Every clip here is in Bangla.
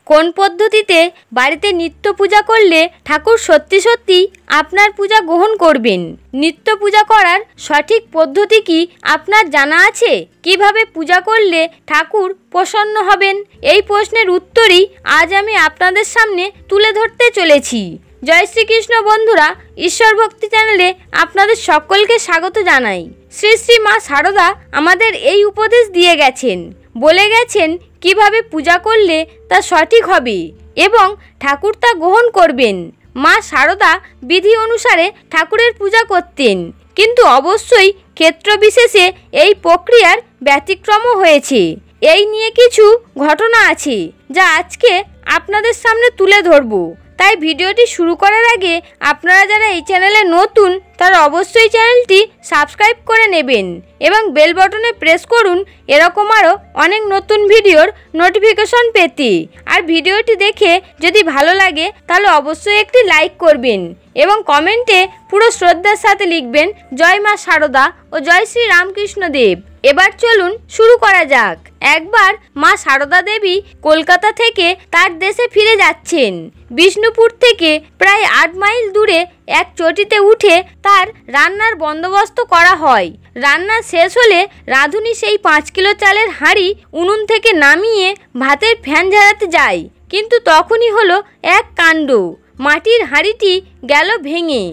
কোন পদ্ধতিতে বাড়িতে নিত্য পূজা করলে ঠাকুর সত্যি সত্যি আপনার পূজা গ্রহণ করবেন? নিত্য পূজা করার সঠিক পদ্ধতি কি আপনার জানা আছে? কিভাবে পূজা করলে ঠাকুর প্রসন্ন হবেন? এই প্রশ্নের উত্তরই আজ আমি আপনাদের সামনে তুলে ধরতে চলেছি। জয় শ্রীকৃষ্ণ বন্ধুরা, ঈশ্বর ভক্তি চ্যানেলে আপনাদের সকলকে স্বাগত জানাই। শ্রী শ্রী মা শারদা আমাদের এই উপদেশ দিয়ে গেছেন, বলে গেছেন কিভাবে পূজা করলে তা সঠিক হবে এবং ঠাকুর তা গ্রহণ করবেন। মা শারদা বিধি অনুসারে ঠাকুরের পূজা করতেন, কিন্তু অবশ্যই ক্ষেত্র বিশেষে এই প্রক্রিয়ার ব্যতিক্রমও হয়েছে। এই নিয়ে কিছু ঘটনা আছে যা আজকে আপনাদের সামনে তুলে ধরব। তাই ভিডিওটি শুরু করার আগে আপনারা যারা এই চ্যানেলে নতুন তারা অবশ্যই চ্যানেলটি সাবস্ক্রাইব করে নেবেন এবং বেল বাটনে প্রেস করুন এরকম আরও অনেক নতুন ভিডিওর নোটিফিকেশন পেতে। আর ভিডিওটি দেখে যদি ভালো লাগে তাহলে অবশ্যই একটি লাইক করবেন এবং কমেন্টে পুরো শ্রদ্ধার সাথে লিখবেন জয় মা শারদা ও জয় শ্রী রামকৃষ্ণ দেব। এবার চলুন শুরু করা যাক। একবার মা শারদা দেবী কলকাতা থেকে তার দেশে ফিরে যাচ্ছেন। বিষ্ণুপুর থেকে প্রায় 8 মাইল দূরে এক চটিতে উঠে তার রান্নার বন্দোবস্ত করা হয়। রান্না শেষ হলে রাঁধুনি সেই 5 কিলো চালের হাঁড়ি উনুন থেকে নামিয়ে ভাতের ফ্যান ঝাড়াতে যায়, কিন্তু তখনই হলো এক কাণ্ড। মাটির হাঁড়িটি গেল ভেঙে,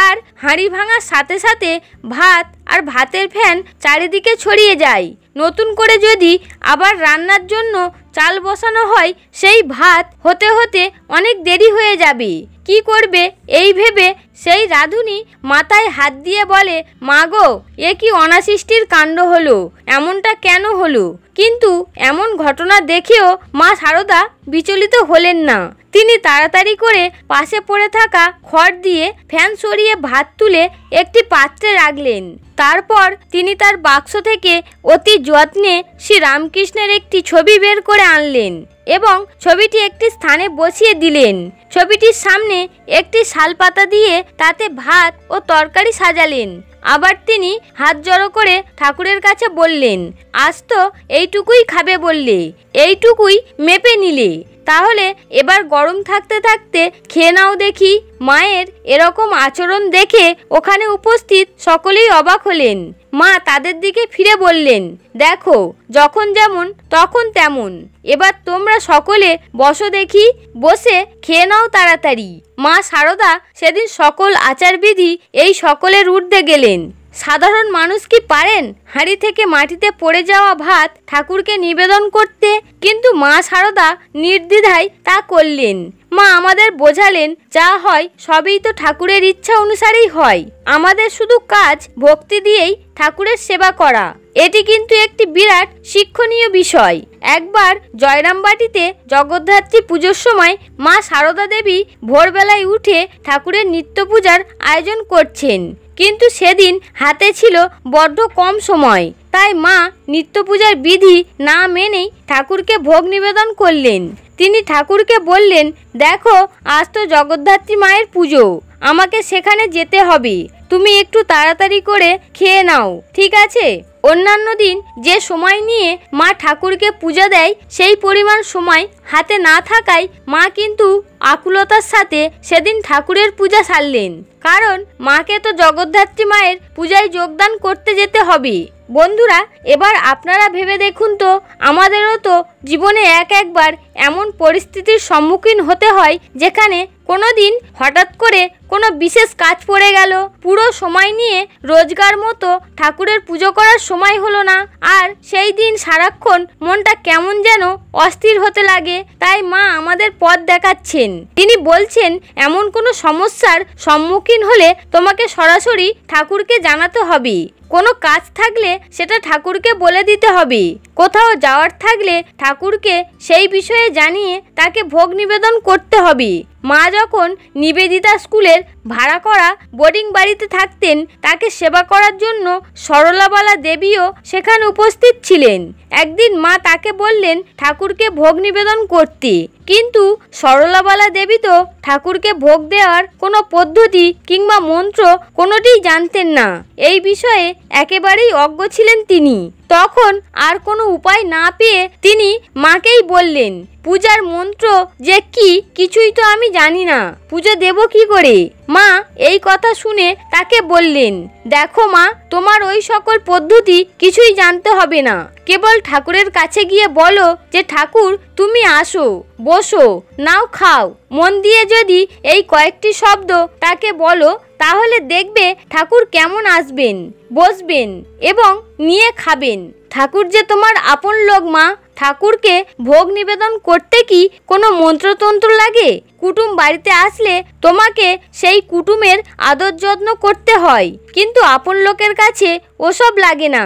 আর হাঁড়ি ভাঙার সাথে সাথে ভাত আর ভাতের ফ্যান চারিদিকে ছড়িয়ে যায়। নতুন করে যদি আবার রান্নার জন্য চাল বসানো হয়, সেই ভাত হতে হতে অনেক দেরি হয়ে যাবে। কি করবে এই ভেবে সেই রাঁধুনি মাথায় হাত দিয়ে বলে, মা গো, এ কি অনাসৃষ্টির কাণ্ড হলো, এমনটা কেন হলো? কিন্তু এমন ঘটনা দেখেও মা শারদা বিচলিত হলেন না। তিনি তাড়াতাড়ি করে পাশে পড়ে থাকা খড় দিয়ে ফ্যান সরিয়ে ভাত তুলে একটি পাত্রে রাখলেন। তারপর তিনি তার বাক্স থেকে অতি যত্নে শ্রী রামকৃষ্ণের একটি ছবি বের করে আনলেন এবং ছবিটি একটি স্থানে বসিয়ে দিলেন। ছবিটির সামনে একটি শালপাতা দিয়ে তাতে ভাত ও তরকারি সাজালেন। আবার তিনি হাত জড়ো করে ঠাকুরের কাছে বললেন, আজ তো এইটুকুই খাবে বললে, এইটুকুই মেপে নিলে, তাহলে এবার গরম থাকতে থাকতে খেয়ে নাও দেখি। মায়ের এরকম আচরণ দেখে ওখানে উপস্থিত সকলেই অবাক হলেন। মা তাদের দিকে ফিরে বললেন, দেখো, যখন যেমন তখন তেমন, এবার তোমরা সকলে বসো দেখি, বসে খেয়ে নাও তাড়াতাড়ি। মা শারদা সেদিন সকল আচারবিধি এই সকলের ঊর্ধ্বে গেলেন। সাধারণ মানুষ কি পারেন হাঁড়ি থেকে মাটিতে পড়ে যাওয়া ভাত ঠাকুরকে নিবেদন করতে? কিন্তু মা শারদা নির্দ্বিধায় তা করলেন। মা আমাদের বোঝালেন, যা হয় সবই তো ঠাকুরের ইচ্ছা অনুসারেই হয়। আমাদের শুধু কাজ ভক্তি দিয়েই ঠাকুরের সেবা করা। এটি কিন্তু একটি বিরাট শিক্ষণীয় বিষয়। একবার জয়রামবাটিতে জগদ্ধাত্রী পুজোর সময় মা শারদা দেবী ভোরবেলায় উঠে ঠাকুরের নিত্য পূজার আয়োজন করছেন, কিন্তু সেদিন হাতে ছিল বড্ড কম সময়। তাই মা নিত্য পূজার বিধি না মেনেই ঠাকুরকে ভোগ নিবেদন করলেন। তিনি ঠাকুরকে বললেন, দেখো, আজ তো জগদ্ধাত্রী মায়ের পুজো, আমাকে সেখানে যেতে হবে, তুমি একটু তাড়াতাড়ি করে খেয়ে নাও, ঠিক আছে? অন্যান্য দিন যে সময় নিয়ে মা ঠাকুরকে পূজা দেয় সেই পরিমাণ সময় হাতে না থাকায় মা কিন্তু আকুলতার সাথে সেদিন ঠাকুরের পূজা সারলেন, কারণ মাকে তো জগদ্ধাত্রী মায়ের পূজায় যোগদান করতে যেতে হবে। বন্ধুরা, এবার আপনারা ভেবে দেখুন তো, আমাদেরও তো জীবনে একবার এমন পরিস্থিতির সম্মুখীন হতে হয় যেখানে কোনো দিন হঠাৎ করে কোনো বিশেষ কাজ পড়ে গেল, পুরো সময় নিয়ে রোজগার মতো ঠাকুরের পুজো করার সময় হলো না, আর সেই দিন সারাক্ষণ মনটা কেমন যেন অস্থির হতে লাগে। তাই মা আমাদের পথ দেখাচ্ছেন। তিনি বলছেন, এমন কোনো সমস্যার সম্মুখীন হলে তোমাকে সরাসরি ঠাকুরকে জানাতে হবে। কোনো কাজ থাকলে সেটা ঠাকুরকে বলে দিতে হবে। কোথাও যাওয়ার থাকলে ঠাকুরকে সেই বিষয়ে জানিয়ে তাকে ভোগ নিবেদন করতে হবে। মা যখন নিবেদিতা স্কুলের ভাড়া করা বোর্ডিং বাড়িতে থাকতেন, তাকে সেবা করার জন্য সরলাবালা দেবীও সেখানে উপস্থিত ছিলেন। একদিন মা তাকে বললেন ঠাকুরকে ভোগ নিবেদন করতে, কিন্তু সরলাবালা দেবী তো ঠাকুরকে ভোগ দেওয়ার কোনো পদ্ধতি কিংবা মন্ত্র কোনোটিই জানতেন না। এই বিষয়ে একেবারেই অজ্ঞ ছিলেন তিনি। তখন আর কোনো উপায় না পেয়ে তিনি মাকেই বললেন, পূজার মন্ত্র যে কি কিছুই তো আমি জানি না, পুজো দেব কি করে? মা এই কথা শুনে তাকে বললেন, দেখো মা, তোমার ওই সকল পদ্ধতি কিছুই জানতে হবে না, কেবল ঠাকুরের কাছে গিয়ে বলো যে ঠাকুর তুমি আসো, বসো, নাও খাও। মন দিয়ে যদি এই কয়েকটি শব্দ তাকে বলো, তাহলে দেখবে ঠাকুর কেমন আসবেন, বসবেন এবং নিয়ে খাবেন। ঠাকুর যে তোমার আপন লোক মা, ঠাকুরকে ভোগ নিবেদন করতে কি কোনো মন্ত্রতন্ত্র লাগে? কুটুম বাড়িতে আসলে তোমাকে সেই কুটুমের আদর যত্ন করতে হয়, কিন্তু আপন লোকের কাছে ওসব লাগে না।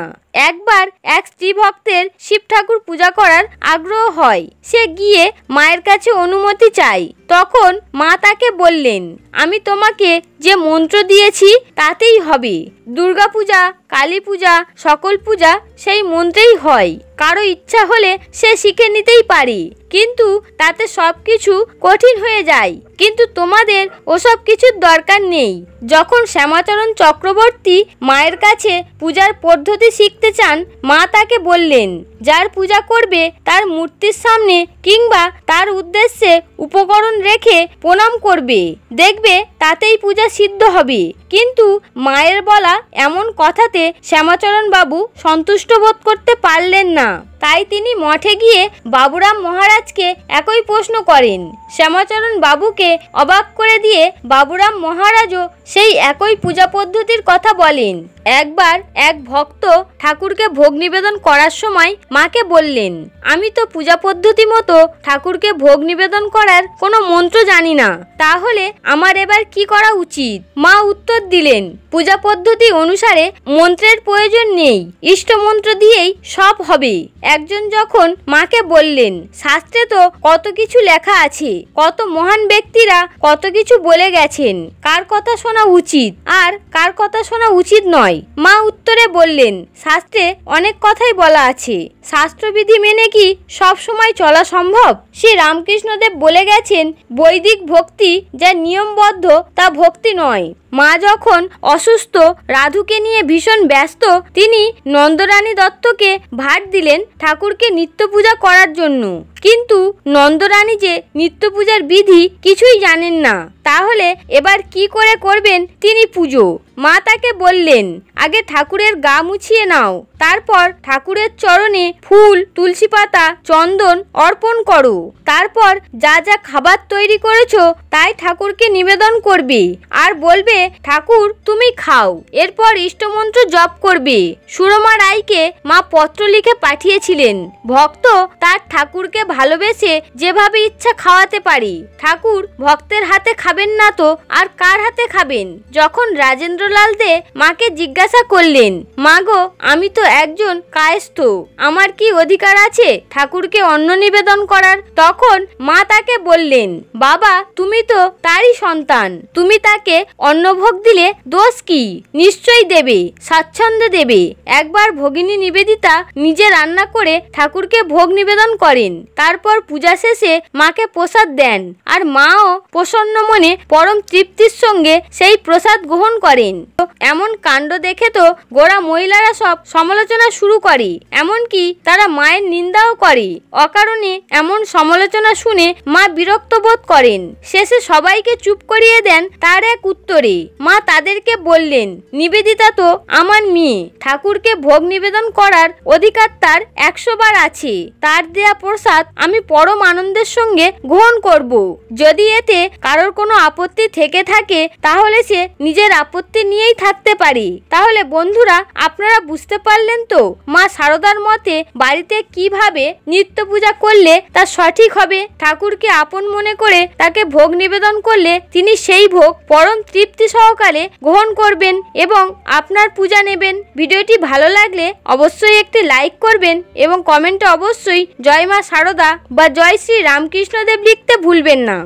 একবার এক স্ত্রী ভক্তের শিব ঠাকুর পূজা করার আগ্রহ হয়, সে গিয়ে মায়ের কাছে অনুমতি চায়। তখন মা তাকে বললেন, আমি তোমাকে যে মন্ত্র দিয়েছি তাতেই হবে। দুর্গা পূজা, কালী পূজা, সকল পূজা সেই মন্ত্রেই হয়। কারো ইচ্ছা হলে সে শিখে নিতেই পারে, কিন্তু তাতে সব কিছু কঠিন হয়ে যায়। কিন্তু তোমাদের ওসব কিছুর দরকার নেই। যখন শ্যামাচরণ চক্রবর্তী মায়ের কাছে পূজার পদ্ধতি শিখতে চান, মা তাকে বললেন, যার পূজা করবে তার মূর্তির সামনে কিংবা তার উদ্দেশ্যে উপকরণ রেখে প্রণাম করবে, দেখবে তাতেই পূজা সিদ্ধ হবে। কিন্তু মায়ের বলা এমন কথাতে শ্যামাচরণ বাবু সন্তুষ্ট বোধ করতে পারলেন না। তাই তিনি মঠে গিয়ে বাবুরাম মহারাজকে একই প্রশ্ন করেন। শ্যামাচরণ বাবুকে অবাক করে দিয়ে বাবুরাম মহারাজও সেই একই পূজা পদ্ধতির কথা বলেন। একবার এক ভক্ত ঠাকুরকে ভোগ নিবেদন করার সময় মাকে বললেন, আমি তো পূজা পদ্ধতি মতো ঠাকুরকে ভোগ নিবেদন করার কোনো মন্ত্র জানি না, তাহলে আমার এবার কি করা উচিত? মা উত্তর দিলেন, পূজা পদ্ধতি অনুসারে মন্ত্রের প্রয়োজন নেই, ইষ্ট মন্ত্র দিয়েই সব হবে। একজন যখন মাকে বললেন, শাস্ত্রে তো কত কিছু লেখা আছে, কত মহান ব্যক্তিরা কত কিছু বলে গেছেন, কার কথা শোনা উচিত আর কার কথা শোনা উচিত নয়? মা উত্তরে বললেন, শাস্ত্রে অনেক কথাই বলা আছে, শাস্ত্রবিধি মেনে কি সব সময় চলা সম্ভব? শ্রী রামকৃষ্ণদেব বলে গেছেন, বৈদিক ভক্তি যা নিয়মবদ্ধ তা ভক্তি নয়। মা যখন অসুস্থ, রাধুকে নিয়ে ভীষণ ব্যস্ত, তিনি নন্দরানী দত্তকে ভার দিলেন ঠাকুরকে নিত্য পূজা করার জন্য। কিন্তু নন্দরানী যে নিত্য পূজার বিধি কিছুই জানেন না, তাহলে এবার কি করে করবেন তিনি পুজো? মা তাকে বললেন, আগে ঠাকুরের গা মুছিয়ে নাও, তারপর ঠাকুরের চরণে ফুল, তুলসী পাতা, চন্দন অর্পণ করো, তারপর যা যা খাবার তৈরি করেছো তাই ঠাকুরকে নিবেদন করবে আর বলবে, ঠাকুর তুমি খাও। এরপর ইষ্টমন্ত্র জপ করবে। সুরমা রায়কে মা পত্র লিখে পাঠিয়েছিলেন, ভক্ত তার ঠাকুরকে ভালোবেসে যেভাবে ইচ্ছা খাওয়াতে পারে। ঠাকুর ভক্তের হাতে খাবেন না তো আর কার হাতে খাবেন? যখন রাজেন্দ্রলাল দে মাকে জিজ্ঞাসা করলেন, মা গো, আমি তো একজন কায়স্থ, আমার কি অধিকার আছে ঠাকুরকে অন্ন নিবেদন করার? তখন মা তাকে বললেন, বাবা, তুমি তো তারই সন্তান, তুমি তাকে অন্নভোগ দিলে দোষ কি? নিশ্চয়ই দেবে, স্বাচ্ছন্দ্যে দেবে। একবার ভগিনী নিবেদিতা নিজে রান্না করে ঠাকুরকে ভোগ নিবেদন করেন, তারপর পূজা শেষে মাকে প্রসাদ দেন, আর মাও প্রসন্ন মনে পরম তৃপ্তির সঙ্গে সেই প্রসাদ গ্রহণ করেন। এমন কাণ্ড দেখে তো গোড়া মহিলারা সব সমালোচনা শুরু করে, এমনকি তারা মায়ের নিন্দাও করে। অকারণে এমন সমালোচনা শুনে মা বিরক্ত বোধ করেন, শেষে সবাইকে চুপ করিয়ে দেন তার এক উত্তরে। মা তাদেরকে বললেন, নিবেদিতা তো আমার মেয়ে, ঠাকুরকে ভোগ নিবেদন করার অধিকার তার 100 বার আছে, তার দেয়া প্রসাদ আমি পরম আনন্দের সঙ্গে গ্রহণ করব। যদি এতে কারোর কোনো আপত্তি থেকে থাকে তাহলে সে নিজের আপত্তি নিয়েই থাকতে পারে। তাহলে বন্ধুরা, আপনারা বুঝতে পারলেন তো মা শারদার মতে বাড়িতে কিভাবে নিত্য পূজা করলে তা সঠিক হবে। ঠাকুরকে আপন মনে করে তাকে ভোগ নিবেদন করলে তিনি সেই ভোগ পরম তৃপ্তি সহকারে গ্রহণ করবেন এবং আপনার পূজা নেবেন। ভিডিওটি ভালো লাগলে অবশ্যই একটি লাইক করবেন এবং কমেন্টে অবশ্যই জয় মা শারদা বা জয় শ্রী রামকৃষ্ণদেব লিখতে ভুলবেন না।